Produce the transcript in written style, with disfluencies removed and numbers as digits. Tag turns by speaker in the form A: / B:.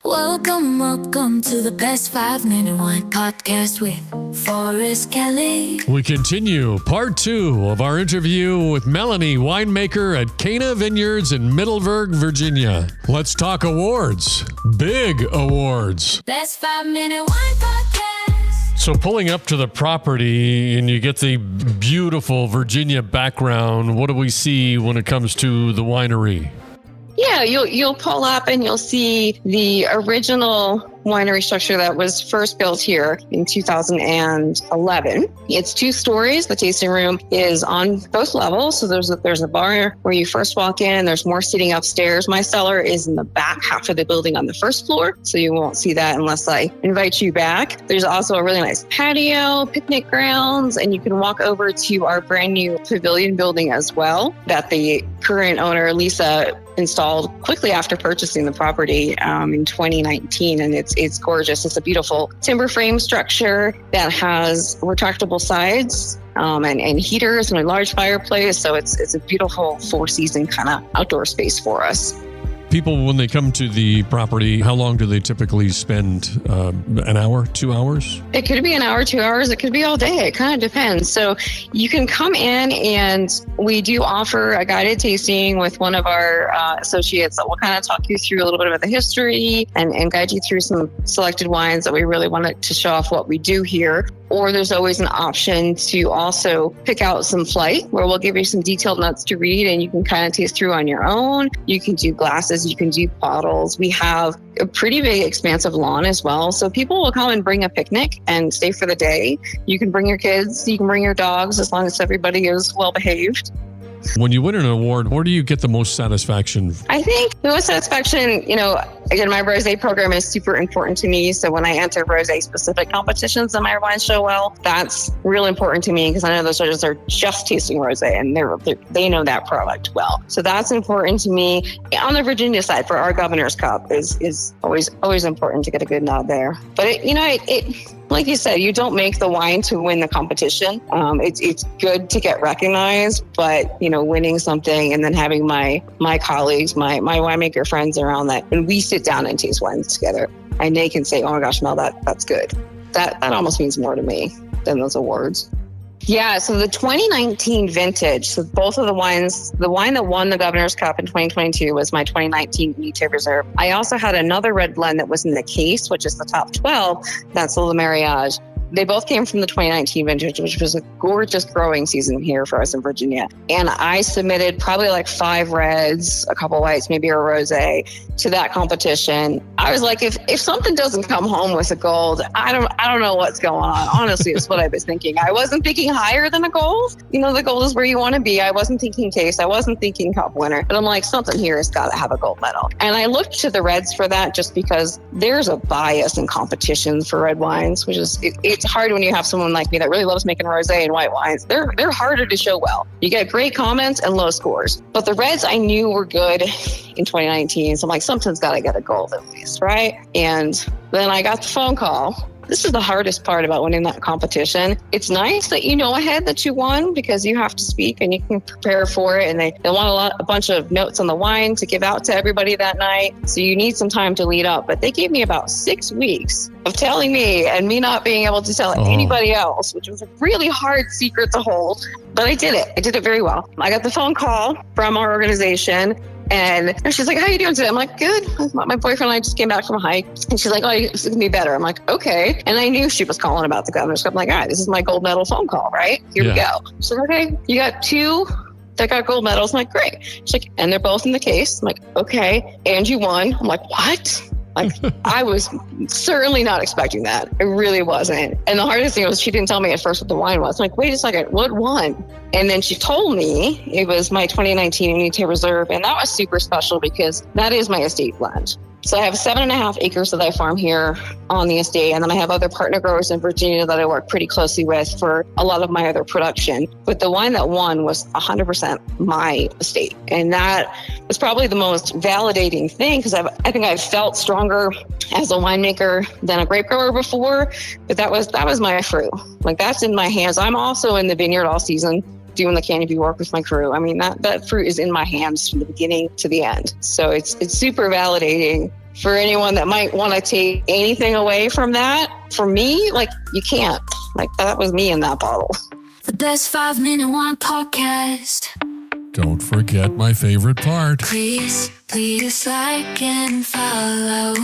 A: Welcome to the Best 5-Minute Wine Podcast with Forrest Kelly.
B: We continue part 2 of our interview with Melanie, winemaker at Cana Vineyards in Middleburg, Virginia. Let's talk awards. Big awards.
A: Best 5-Minute Wine Podcast.
B: So pulling up to the property and you get the beautiful Virginia background, what do we see when it comes to the winery?
C: Yeah, you'll pull up and you'll see the original winery structure that was first built here in 2011. It's 2 stories. The tasting room is on both levels. So there's a bar where you first walk in. There's more seating upstairs. My cellar is in the back half of the building on the first floor. So you won't see that unless I invite you back. There's also a really nice patio, picnic grounds, and you can walk over to our brand new pavilion building as well that the current owner, Lisa, installed quickly after purchasing the property in 2019, and it's gorgeous. It's a beautiful timber frame structure that has retractable sides and heaters and a large fireplace. So it's a beautiful 4-season kind of outdoor space for us.
B: People, when they come to the property, how long do they typically spend? An hour, 2 hours?
C: It could be an hour, 2 hours. It could be all day. It kind of depends. So you can come in and we do offer a guided tasting with one of our associates that will kind of talk you through a little bit about the history and guide you through some selected wines that we really wanted to show off what we do here. Or there's always an option to also pick out some flight where we'll give you some detailed notes to read and you can kind of taste through on your own. You can do glasses, you can do bottles. We have a pretty big expansive lawn as well. So people will come and bring a picnic and stay for the day. You can bring your kids, you can bring your dogs as long as everybody is well behaved.
B: When you win an award, where do you get the most satisfaction?
C: I think the most satisfaction, again, my rosé program is super important to me. So when I enter rosé specific competitions and my wines show well, that's real important to me because I know those judges are just tasting rosé and they know that product well. So that's important to me. On the Virginia side, for our Governor's Cup is always important to get a good nod there. But it like you said, you don't make the wine to win the competition. It's good to get recognized, but winning something and then having my colleagues, my winemaker friends around that, and we sit down and taste wines together, and they can say, "Oh my gosh, Mel, that's good." That almost means more to me than those awards. Yeah, so the 2019 vintage, so both of the wines, the wine that won the Governor's Cup in 2022 was my 2019 Winemaker Reserve. I also had another red blend that was in the case, which is the top 12. That's the Mariage. They both came from the 2019 vintage, which was a gorgeous growing season here for us in Virginia. And I submitted probably like 5 reds, a couple whites, maybe a rosé to that competition. I was like, if something doesn't come home with a gold, I don't know what's going on. Honestly, it's what I was thinking. I wasn't thinking higher than a gold. The gold is where you want to be. I wasn't thinking taste. I wasn't thinking cup winner. But I'm like, something here has got to have a gold medal. And I looked to the reds for that just because there's a bias in competition for red wines, which is it's hard when you have someone like me that really loves making rosé and white wines. They're harder to show well. You get great comments and low scores. But the reds I knew were good in 2019. So I'm like, something's got to get a gold at least, right? And then I got the phone call. This is the hardest part about winning that competition. It's nice that you know ahead that you won because you have to speak and you can prepare for it. And they want a bunch of notes on the wine to give out to everybody that night. So you need some time to lead up. But they gave me about 6 weeks of telling me and me not being able to tell anybody else, which was a really hard secret to hold. But I did it. I did it very well. I got the phone call from our organization. And she's like, "How are you doing today?" I'm like, "Good." My boyfriend and I just came back from a hike. And she's like, "Oh, it's going to be better." I'm like, "Okay." And I knew she was calling about the Governor's Cup. I'm like, "All right, this is my gold medal phone call, right? Here we go." She's like, "Okay, you got 2 that got gold medals." I'm like, "Great." She's like, "And they're both in the case." I'm like, "Okay. And you won." I'm like, "What?" Like, I was certainly not expecting that. It really wasn't. And the hardest thing was she didn't tell me at first what the wine was. I'm like, "Wait a second, what won?" And then she told me it was my 2019 Winemaker Reserve. And that was super special because that is my estate blend. So I have 7.5 acres that I farm here on the estate. And then I have other partner growers in Virginia that I work pretty closely with for a lot of my other production. But the wine that won was 100% my estate. And that was probably the most validating thing because I think I've felt stronger as a winemaker than a grape grower before. But that was my fruit. Like, that's in my hands. I'm also in the vineyard all season doing the canopy work with my crew. I mean, that fruit is in my hands from the beginning to the end. So it's super validating for anyone that might want to take anything away from that, for me, like, you can't. Like, that was me in that bottle.
A: The best 5-minute wine podcast.
B: Don't forget my favorite part.
A: Please like and follow.